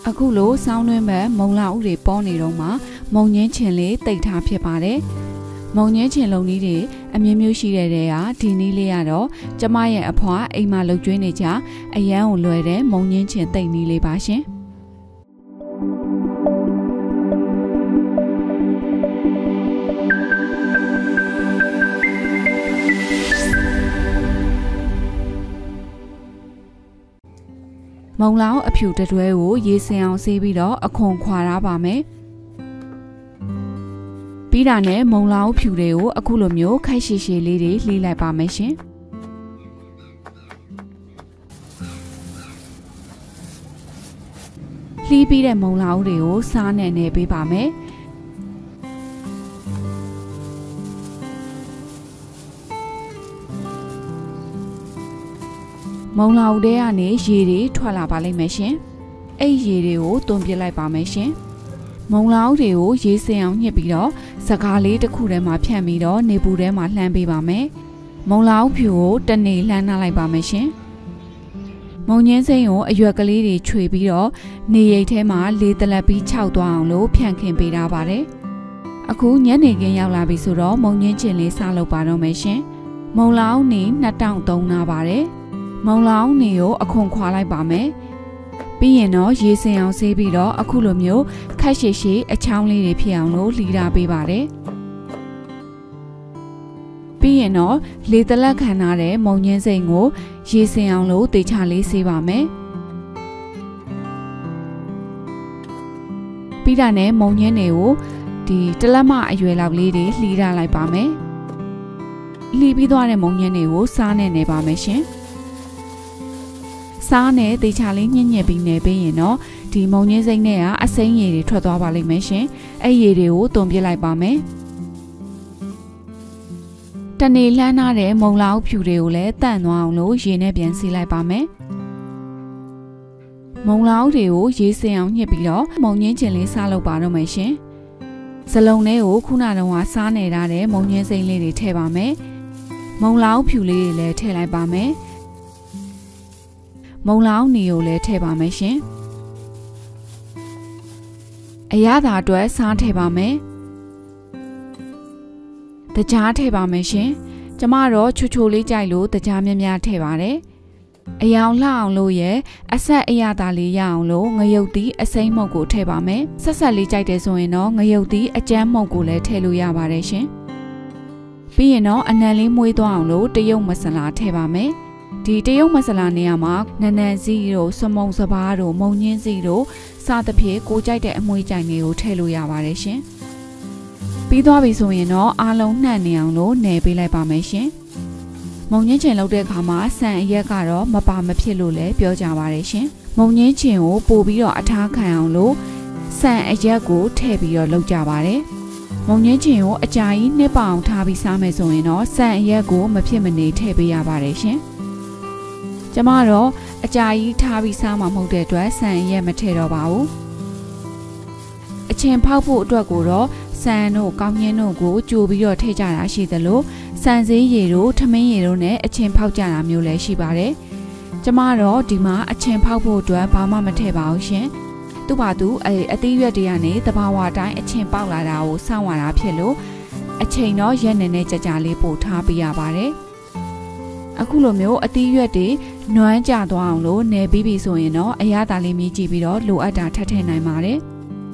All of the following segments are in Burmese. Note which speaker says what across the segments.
Speaker 1: အခုလိုစောင်းနှင်းမဲ့မုံလာဥတွေပေါ်နေတော့မှမုံငင်းချင်လေးတိတ်ထားဖြစ်ပါတယ်မုံငင်းချင်လုံနည်းတွေအမျိုးမျိုးရှိတဲ့တဲ့ဟာဒီနည်းလေးရတော့ကျမရဲ့အဖွားအိမ်မှာလှုပ်ကျွေးနေကြအရန်ကိုလွယ်တဲ့မုံငင်းချင်တိတ်နည်းလေးပါရှင်မုံလောင်အဖြူတတွဲကိုရေစင်အောင်ဆေးပြီးတော့အခွန်ခွာရပါမယ်ပြီးတာနဲ့မုံလောင်ဖြူတွေကိုအခုလိုမျိုးခိုက်ရှည်ရှည်လေးတွေလှီးလိုက်ပါမယ်ရှင်လှီးပြီးတဲ့မုံလောင်တွေကိုစားနဲ့နေပေးပါမယ်မုံလာဦးထဲကနေရေတွေထွက်လာပါလိမ့်မယ်ရှင်။အဲ့ရေတွေကိုသွန်ပစ်လိုက်ပါမယ်ရှင်။မုံလာဦးတွေကိုရေစင်အောင်ညှစ်ပြီးတော့စကားလေးတစ်ခုထဲမှာဖြန့်ပြီးတော့နေပူထဲမှာလှမ်းပေးပါမယ်။မုံလာဦးဖြူကိုတနေ့လှမ်းနှလိုက်ပါမယ်ရှင်။မုံငင်းစိမ်းကိုအရွက်ကလေးတွေခြွေပြီးတော့နေရိပ်ထဲမှာလေတလက်ပြီးခြောက်သွားအောင်လို့ဖြန့်ခင်ပေးထားပါတယ်။အခုညနေခင်းရောက်လာပြီဆိုတော့မုံငင်းချင်လေးစားလုပ်ပါတော့မယ်ရှင်။မုံလာဦးနေ2003နာပါတယ်။မုံလောင်နေကိုအခွန်ခွာလိုက်ပါမယ်ပြီးရင်တော့ရေစင်အောင်ဆေးပြီးတော့အခုလိုမျိုးခက်ရှည်ရှည်အချောင်းလေးတွေဖြစ်အောင်လို့လှီထားပေးပါတယ်ပြီးရင်တော့လေတလက်ခံထားတဲ့မုံညင်းစိမ်ကိုရေစင်အောင်လို့တေချာလေးဆေးပါမယ်ပြီးတာနဲ့မုံညင်းတွေကိုဒီတလက်မအရွယ်လောက်လေးတွေလှီထားလိုက်ပါမယ်လှီပြီးသွားတဲ့မုံညင်းတွေကိုစားနဲ့နေပါမယ်ရှင်စားနဲ့တေချာလေးညှစ်ညစ်ပြီးနေပေးရင်တော့ဒီမုံညင်းစိမ့်နဲ့ကအစိမ်းရည်တွေထွက်သွားပါလိမ့်မယ်ရှင်အဲ့ရည်တွေကိုသွန်ပစ်လိုက်ပါမယ်တနေ့လှမ်းထားတဲ့မုံလောက်ဖြူတွေကိုလည်းတန့်သွားအောင်လို့ရေနဲ့ပြန်စီလိုက်ပါမယ်မုံလောက်တွေကိုရေစင်အောင်ညှစ်ပြီးတော့မုံညင်းချင်လေးစားလုပ်ပါတော့မယ်ရှင်စလုံးလေးကိုခုနတုန်းကစားနေထားတဲ့မုံညင်းစိမ့်လေးတွေထည့်ပါမယ်မုံလောက်ဖြူလေးတွေလည်းထည့်လိုက်ပါမယ်မုံလောင်နေကိုလည်းထည့်ပါမယ်ရှင်အရသာအတွက်စားထည့်ပါမယ်တကြားထည့်ပါမယ်ရှင်ကျမတော့ချူချူလေးကြိုက်လို့တကြားများများထည့်ပါတယ်အယောင်လှအောင်လို့ရဲ့အဆက်အရသာလေးရအောင်လို့ငရုတ်သီးအစိမ်းမုတ်ကိုထည့်ပါမယ်ဆက်ဆက်လေးကြိုက်တယ်ဆိုရင်တော့ငရုတ်သီးအကျန်းမုတ်ကိုလည်းထည့်လို့ရပါတယ်ရှင်ပြီးရင်တော့အနံလေးမွေးသွားအောင်လို့တရုတ်မဆလာထည့်ပါမယ်ဒီတရုတ်မဆလာနေရာမှာနန်းနန်းစီတို့စမုံစပါးတို့မုံညင်းစီတို့စသဖြင့်ကိုကြိုက်တဲ့အမွှေးကြိုင်တွေကိုထည့်လို့ရပါတယ်ရှင်ပြီးသွားပြီဆိုရင်တော့အားလုံးနှံ့နေအောင်လို့နယ်ပေးလိုက်ပါမယ်ရှင်မုံညင်းချင်လုပ်တဲ့အခါမှာဆန်အရက်ကတော့မပါမဖြစ်လို့လည်းပြောကြပါတယ်ရှင်မုံညင်းချင်ကိုပို့ပြီးတော့အထားခံအောင်လို့ဆန်အရက်ကိုထည့်ပြီးတော့လုပ်ကြပါတယ်မုံညင်းချင်ကိုအကြာကြီးနှစ်ပအောင်ထားပြီးစားမယ်ဆိုရင်တော့ဆန်အရက်ကိုမဖြစ်မနေထည့်ပေးရပါတယ်ရှင်ကျမတော့အကြာကြီးထားပြီးစားမှာမဟုတ်တဲ့အတွက်ဆန်ရက်မထည့်တော့ပါဘူးအချင်ဖောက်ဖို့အတွက်ကိုတော့ဆန်တို့ကောင်းညင်းတို့ကိုကြိုပြီးတော့ထည့်ကြတာရှိသလိုဆန်စည်းရည်တို့ထမင်းရည်တို့နဲ့အချင်ဖောက်ကြတာမျိုးလည်းရှိပါတယ်ကျမတော့ဒီမှာအချင်ဖောက်ဖို့အတွက်ဘာမှမထည့်ပါဘူးရှင်သူ့ဘာသူအသီးရွက်တွေကနေတဘာဝတိုင်းအချင်ပေါက်လာတာကိုစောင့်ရတာဖြစ်လို့အချိန်တော့ရက်နေနဲ့ကြကြလေးပို့ထားပေးရပါတယ်အခုလိုမျိုးအသီးရွက်တွေနွမ်းကျသွားအောင်လို့နယ်ပြီးပြီဆိုရင်တော့အရသာလေးမြည်ကြည့်ပြီးတော့လိုအပ်တာထပ်ထည့်နိုင်ပါတယ်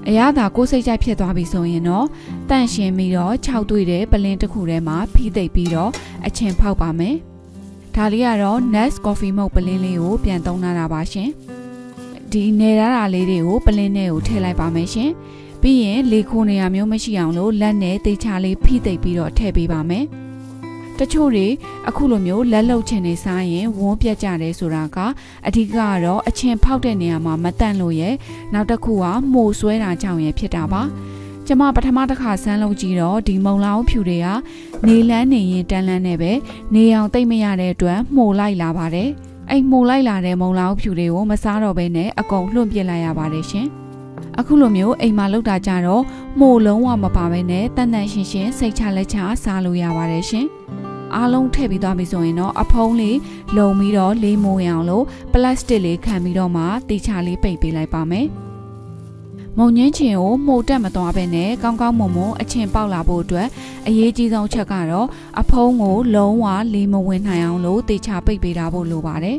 Speaker 1: အရသာကိုယ်စိတ်ကြိုက်ဖြစ်သွားပြီဆိုရင်တော့တန့်ရှင်းပြီးတော့6တွေ့တဲ့ပလင်းတစ်ခုထဲမှာဖိသိပ်ပြီးတော့အချင်ဖောက်ပါမယ်ဒါလေးကတော့ Nest Coffee မုတ်ပလင်းလေးကိုပြန်သုံးထားတာပါရှင်ဒီနေရတာလေးတွေကိုပလင်းထဲကိုထည့်လိုက်ပါမယ်ရှင်ပြီးရင်လေခိုးနေရမျိုးမရှိအောင်လို့လက်နဲ့တေချာလေးဖိသိပ်ပြီးတော့ထည့်ပေးပါမယ်တချို့တွေအခုလိုမျိုးလက်လုံချင်နေစားရင်ဝန်းပြတ်ကြတယ်ဆိုတာကအဓိကကတော့အချင်ဖောက်တဲ့နေရာမှာမတန့်လို့ရဲ့နောက်တစ်ခုကမှုဆွဲတာကြောင့်ရဲ့ဖြစ်တာပါကျမပထမတစ်ခါစမ်းလုပ်ကြည့်တော့ဒီမုံလောင်ဖြူတွေကနေလန်းနေရင်တန်းလန်းနေပဲနေအောင်တိတ်မရတဲ့အတွက်မှုလိုက်လာပါတယ်အဲ့မှုလိုက်လာတဲ့မုံလောင်ဖြူတွေကိုမစားတော့ဘဲနဲ့အကုန်လွှင့်ပစ်လိုက်ရပါတယ်ရှင်အခုလိုမျိုးအိမ်မှာလုပ်တာကြတော့မှုလုံးဝမပါဘဲနဲ့တန်တန်ရှင်းရှင်းစိတ်ချလက်ချစားလို့ရပါတယ်ရှင်အားလုံးထည့်ပြီးသွားပြီဆိုရင်တော့အဖုံးလေးလုံပြီးတော့လေးမိုးရအောင်လို့ပလတ်စတစ်လေးခံပြီးတော့မှတေချာလေးပိတ်ပေးလိုက်ပါမယ် မုံညင်းချင်ကိုမှုတ်တက်မသွားပဲနဲ့ကောင်းကောင်းမွန်မွန်အချင်ပေါက်လာဖို့အတွက်အရေးကြီးဆုံးချက်ကတော့အဖုံးကိုလုံးဝလေးမဝင်နိုင်အောင်လို့တေချာပိတ်ပေးထားဖို့လိုပါတယ်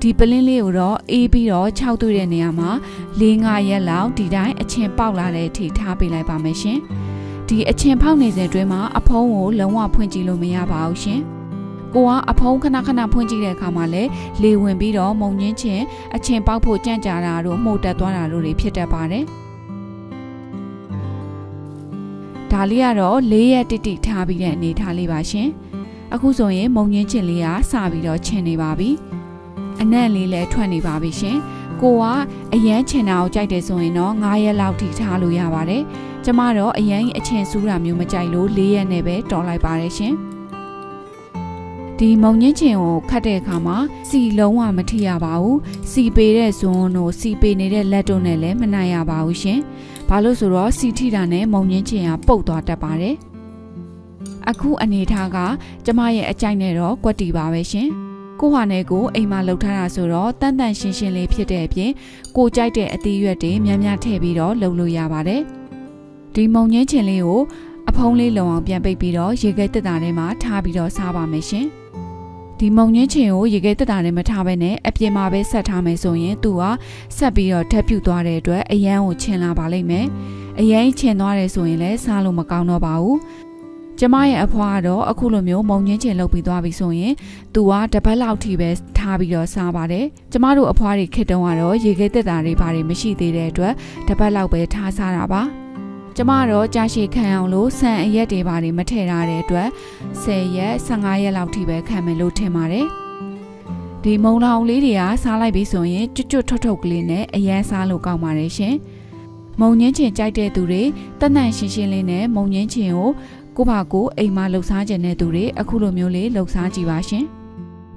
Speaker 1: ဒီပလင်းလေးကိုတော့အေးပြီးတော့ခြောက်သွေးတဲ့နေရာမှာ4-5 ရက်လောက်ဒီတိုင်းအချင်ပေါက်လာတဲ့အထိထားပေးလိုက်ပါမယ်ရှင်ဒီအချင်ပေါက်နေစဉ်အတွင်းမှာအဖုံးကိုလုံးဝဖွင့်ကြည့်လို့မရပါဘူးရှင်ကိုကအဖုံးခဏဖွင့်ကြည့်တဲ့အခါမှာလည်းလေဝင်ပြီးတော့မုံညင်းချင်အချင်ပေါက်ဖို့ကြံ့ကြာတာတို့မှုတ်တက်သွားတာတို့တွေဖြစ်တတ်ပါတယ်ဒါလေးကတော့4 ရက်တိထားပြီးတဲ့အနေထားလေးပါရှင်အခုဆိုရင်မုံညင်းချင်လေးကစပြီးတော့ချင်နေပါပြီအနံ့လေးလည်းထွက်နေပါပြီရှင်ကိုကအရန်ချင်တာကိုကြိုက်တယ်ဆိုရင်တော့9 ရက်လောက်ထိထားလို့ရပါတယ်ကျမတော့အရန်အချင်စူးတာမျိုးမကြိုက်လို့4 ရက်နဲ့ပဲတော်လိုက်ပါတယ်ရှင်ဒီမုံညင်းချင်ကိုခတ်တဲ့အခါမှာစီလုံးဝမထိရပါဘူးစီပေးတဲ့ဇွန်းတို့စီပေးနေတဲ့လက်တို့နဲ့လည်းမနိုင်ရပါဘူးရှင်ဘာလို့ဆိုတော့စီထိတာနဲ့မုံညင်းချင်ကပုတ်သွားတတ်ပါတယ်အခုအနေထားကကျမရဲ့အကြိုက်နဲ့တော့ကွက်တီပါပဲရှင်ကိုဟာနဲ့ကိုအိမ်မှာလှုပ်ထားတာဆိုတော့တန်ရှင်းလေးဖြစ်တဲ့အပြင်ကိုကြိုက်တဲ့အသီးရွက်တွေများထည့်ပြီးတော့လှုပ်လို့ရပါတယ်ဒီမုံညင်းချင်လေးကိုအဖုံးလေးလုံအောင်ပြန်ပိတ်ပြီးတော့ရေခဲတက်တာထဲမှာထားပြီးတော့စားပါမယ်ရှင်ဒီမုံညင်းချင်ကိုရေခဲတက်တာထဲမှာထားပဲနဲ့အပြင်မှာပဲဆက်ထားမယ်ဆိုရင်သူကဆက်ပြီးတော့ထပ်ပြုတ်သွားတဲ့အတွက်အရန်ကိုချင်လာပါလိမ့်မယ်အရန်ချင်သွားတယ်ဆိုရင်လည်းစားလို့မကောင်းတော့ပါဘူးကျမရဲ့အဖွားကတော့အခုလိုမျိုးမုံညင်းချင်လုပ်ပြီးသွားပြီဆိုရင်သူကတပတ်လောက်ထိပဲထားပြီးတော့စားပါတယ်ကျမတို့အဖွားတွေခေတ္တကတော့ရေခဲတက်တာတွေဘာတွေမရှိသေးတဲ့အတွက်တပတ်လောက်ပဲထားစားတာပါကျမတော့ကြာရှည်ခံအောင်လို့ဆန်အရက်တွေဘာတွေမထည့်ထားတဲ့အတွက်10 ရက်15 ရက်လောက်ထိပဲခံမယ်လို့ထင်ပါတယ်ဒီမုံလောင်လေးတွေကစားလိုက်ပြီဆိုရင်ကျွတ်ထုတ်ကလေးနဲ့အရန်စားလို့ကောင်းပါတယ်ရှင်မုံညင်းချင်ကြိုက်တဲ့သူတွေတန်ရှင်းလေးနဲ့မုံညင်းချင်ကိုဘာကိုအိမ်မှာလှုပ်ရှားကြတဲ့သူတွေအခုလိုမျိုးလေးလှုပ်ရှားကြည့်ပါရှင်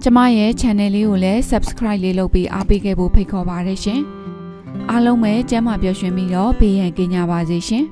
Speaker 1: ကျမရဲ့ channel လေးကိုလည်း subscribe လေးလုပ်ပြီးအားပေးခဲ့ဖို့ဖိတ်ခေါ်ပါတယ်ရှင်အားလုံးပဲကျန်းမာပျော်ရွှင်ပြီးတော့ဘေးရန်ကင်းကြပါစေရှင်